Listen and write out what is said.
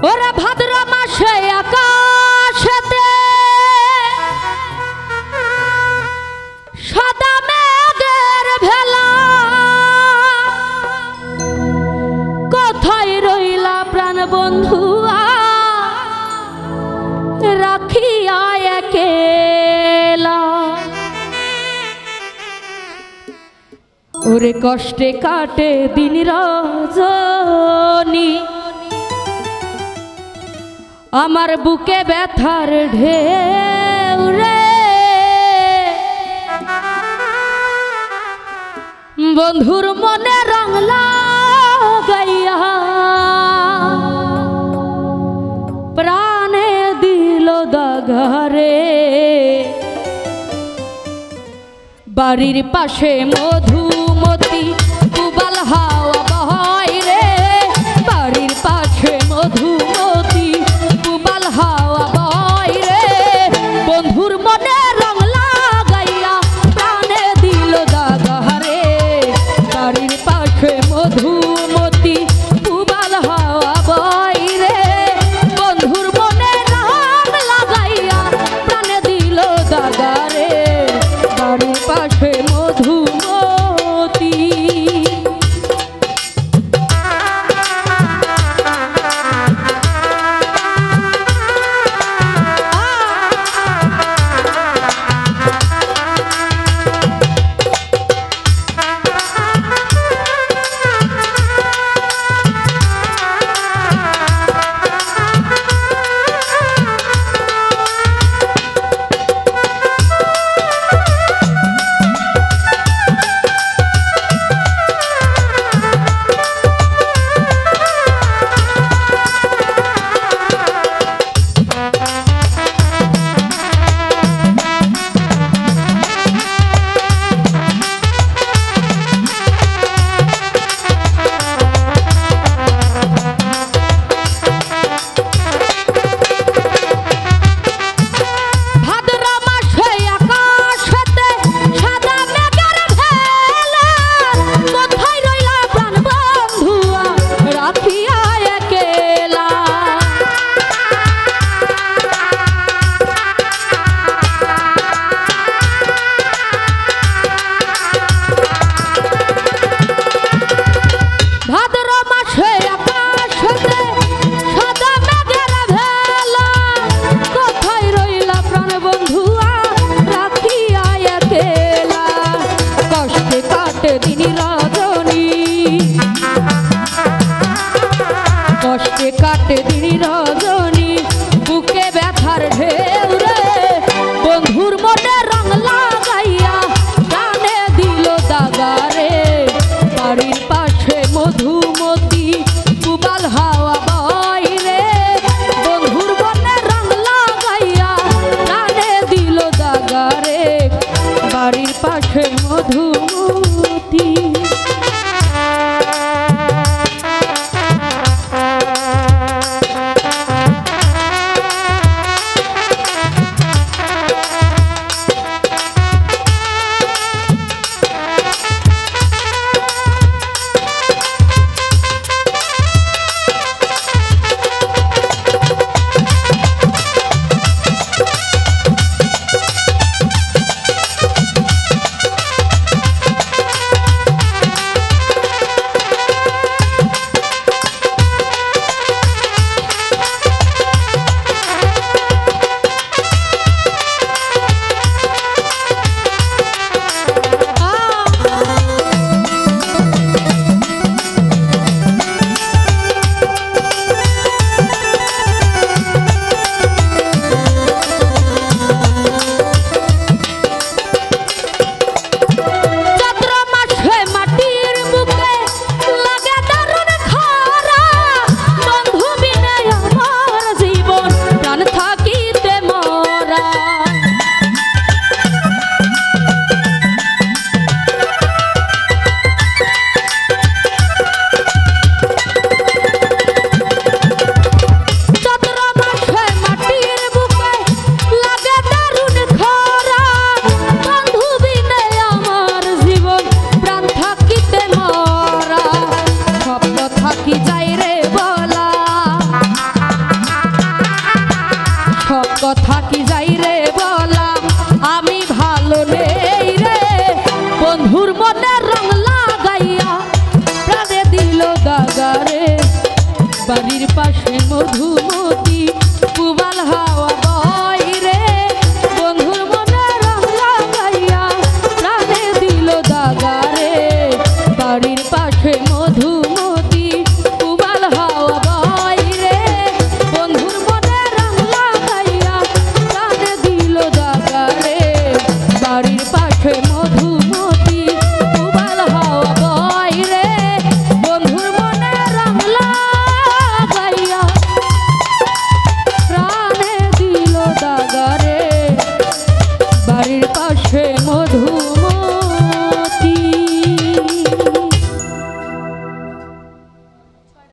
ওরা ভাদ্র মাসে আকাশেতে সাদা মেঘের ভেলা, কোথায় রইলা প্রাণ বন্ধুয়া রাখিয়া একেলা। ওরে কষ্টে কাটে দিন রজনী, আমার বুকে ব্যথার ঢেউ রে। বন্ধুর মনে রং লাগাইয়া প্রাণে দিল দাগারে। বাড়ির পাশে মধুমতি পুবাল হাওয়া বয় রে, বাড়ির পাশে মধুমতি পুবাল হাওয়া বয় রে। বন্ধুর মনে রং লাগাইয়া প্রাণে দিল দাগারে, বাড়ির পাশে মধুমতি পুবাল হাওয়া বয় রে। বন্ধুর মনে রং লাগাইয়া প্রাণে দিল দাগারে, বাড়ির পাশে মধুমতি। কষ্টে কাটে দিন রজনী, বুকে ব্যথার ঢেউ রে। বন্ধুর মনে রং লাগাইয়া প্রাণে দিল দাগারে, বাড়ির পাশে মধুমতি পুবাল হাওয়া বয় রে। বন্ধুর মনে রং লাগাইয়া প্রাণে দিল দাগারে, বাড়ির পাশে মধুমতি। কথা কি যাই রে বলা আমি ভালো নেই রে বন্ধুর মনে রং লাগাইয়া প্রাণে দিল দাগা রে বাড়ির পাশে মধুমতি পুবাল